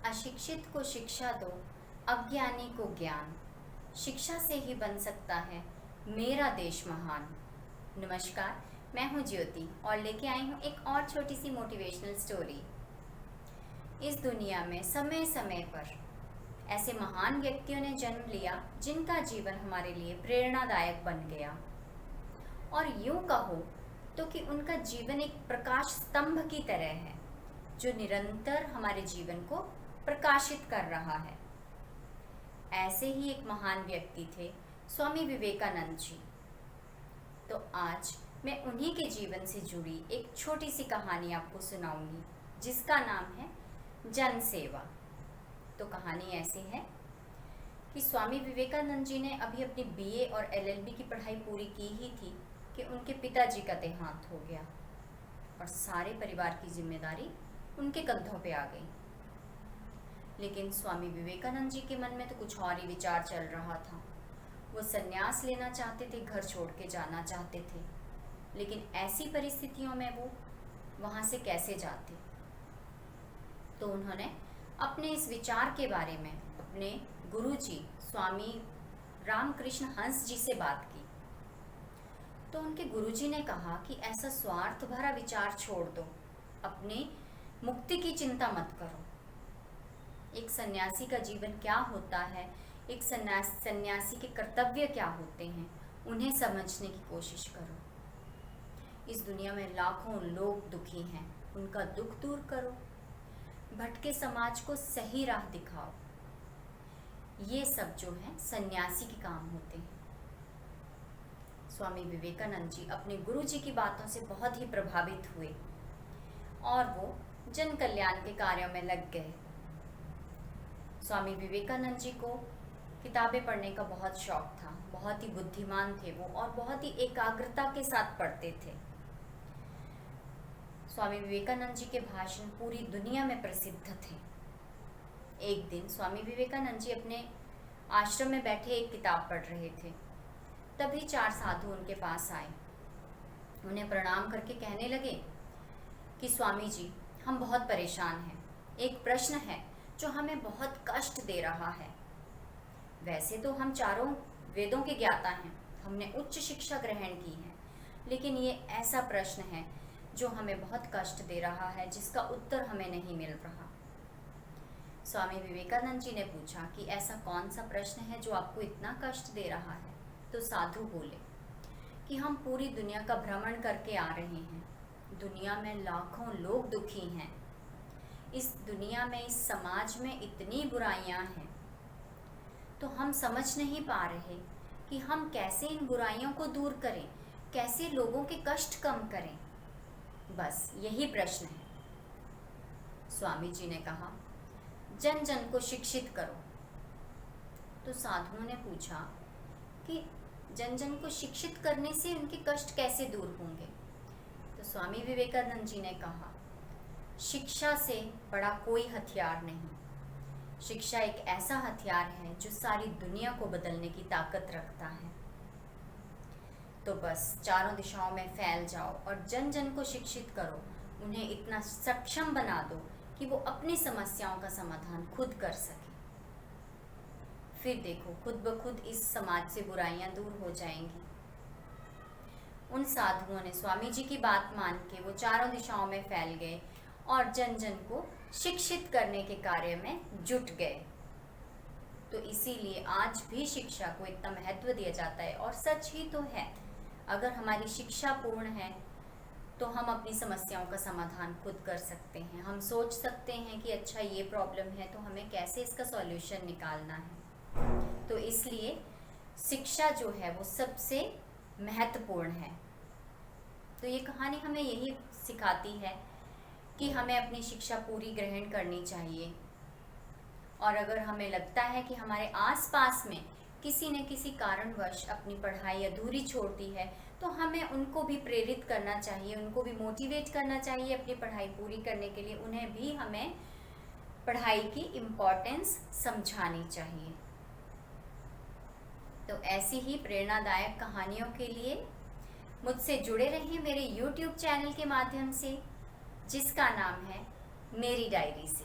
अशिक्षित को शिक्षा दो, अज्ञानी को ज्ञान। शिक्षा से ही बन सकता है मेरा देश महान। नमस्कार, मैं हूँ ज्योति और लेके आई हूँ एक और छोटी सी मोटिवेशनल स्टोरी। इस दुनिया में समय समय पर ऐसे महान व्यक्तियों ने जन्म लिया जिनका जीवन हमारे लिए प्रेरणादायक बन गया। और यूँ कहो तो कि उनका जीवन एक प्रकाश स्तंभ की तरह है जो निरंतर हमारे जीवन को प्रकाशित कर रहा है। ऐसे ही एक महान व्यक्ति थे स्वामी विवेकानंद जी। तो आज मैं उन्हीं के जीवन से जुड़ी एक छोटी सी कहानी आपको सुनाऊंगी जिसका नाम है जन सेवा। तो कहानी ऐसी है कि स्वामी विवेकानंद जी ने अभी अपनी बीए और एलएलबी की पढ़ाई पूरी की ही थी कि उनके पिताजी का देहांत हो गया और सारे परिवार की जिम्मेदारी उनके कंधों पे आ गई। लेकिन स्वामी विवेकानंद जी के मन में तो कुछ और ही विचार चल रहा था। वो संन्यास लेना चाहते थे, घर छोड़ के जाना चाहते थे, लेकिन ऐसी परिस्थितियों में वो वहाँ से कैसे जाते। तो उन्होंने अपने इस विचार के बारे में अपने गुरुजी स्वामी रामकृष्ण हंस जी से बात की। तो उनके गुरुजी ने कहा कि ऐसा स्वार्थ भरा विचार छोड़ दो, अपने मुक्ति की चिंता मत करो। एक सन्यासी का जीवन क्या होता है, एक सन्यासी के कर्तव्य क्या होते हैं, उन्हें समझने की कोशिश करो। इस दुनिया में लाखों लोग दुखी हैं, उनका दुख दूर करो, भटके समाज को सही राह दिखाओ। ये सब जो है सन्यासी के काम होते हैं। स्वामी विवेकानंद जी अपने गुरु जी की बातों से बहुत ही प्रभावित हुए और वो जन कल्याण के कार्यों में लग गए। स्वामी विवेकानंद जी को किताबें पढ़ने का बहुत शौक था, बहुत ही बुद्धिमान थे वो और बहुत ही एकाग्रता के साथ पढ़ते थे। स्वामी विवेकानंद जी के भाषण पूरी दुनिया में प्रसिद्ध थे। एक दिन स्वामी विवेकानंद जी अपने आश्रम में बैठे एक किताब पढ़ रहे थे। तभी 4 साधु उनके पास आए। उन्हें प्रणाम करके कहने लगे कि स्वामी जी, हम बहुत परेशान हैं। एक प्रश्न है जो हमें बहुत कष्ट दे रहा है। वैसे तो हम चारों वेदों के ज्ञाता हैं, हमने उच्च शिक्षा ग्रहण की है, लेकिन ये ऐसा प्रश्न है जो हमें बहुत कष्ट दे रहा है, जिसका उत्तर हमें नहीं मिल रहा। स्वामी विवेकानंद जी ने पूछा कि ऐसा कौन सा प्रश्न है जो आपको इतना कष्ट दे रहा है। तो साधु बोले कि हम पूरी दुनिया का भ्रमण करके आ रहे हैं, दुनिया में लाखों लोग दुखी हैं, इस दुनिया में, इस समाज में इतनी बुराइयां हैं, तो हम समझ नहीं पा रहे कि हम कैसे इन बुराइयों को दूर करें, कैसे लोगों के कष्ट कम करें। बस यही प्रश्न है। स्वामी जी ने कहा, जन जन को शिक्षित करो। तो साधुओं ने पूछा कि जन जन को शिक्षित करने से उनके कष्ट कैसे दूर होंगे। तो स्वामी विवेकानंद जी ने कहा, शिक्षा से बड़ा कोई हथियार नहीं। शिक्षा एक ऐसा हथियार है जो सारी दुनिया को बदलने की ताकत रखता है। तो बस चारों दिशाओं में फैल जाओ और जन जन को शिक्षित करो, उन्हें इतना सक्षम बना दो कि वो अपनी समस्याओं का समाधान खुद कर सके। फिर देखो, खुद ब खुद इस समाज से बुराइयां दूर हो जाएंगी। उन साधुओं ने स्वामी जी की बात मान के वो चारों दिशाओं में फैल गए और जन जन को शिक्षित करने के कार्य में जुट गए। तो इसीलिए आज भी शिक्षा को इतना महत्व दिया जाता है। और सच ही तो है, अगर हमारी शिक्षा पूर्ण है तो हम अपनी समस्याओं का समाधान खुद कर सकते हैं। हम सोच सकते हैं कि अच्छा ये प्रॉब्लम है तो हमें कैसे इसका सॉल्यूशन निकालना है। तो इसलिए शिक्षा जो है वो सबसे महत्वपूर्ण है। तो ये कहानी हमें यही सिखाती है कि हमें अपनी शिक्षा पूरी ग्रहण करनी चाहिए। और अगर हमें लगता है कि हमारे आसपास में किसी न किसी कारणवश अपनी पढ़ाई अधूरी छोड़ती है, तो हमें उनको भी प्रेरित करना चाहिए, उनको भी मोटिवेट करना चाहिए अपनी पढ़ाई पूरी करने के लिए। उन्हें भी हमें पढ़ाई की इम्पोर्टेंस समझानी चाहिए। तो ऐसी ही प्रेरणादायक कहानियों के लिए मुझसे जुड़े रहें मेरे YouTube चैनल के माध्यम से, जिसका नाम है मेरी डायरी से।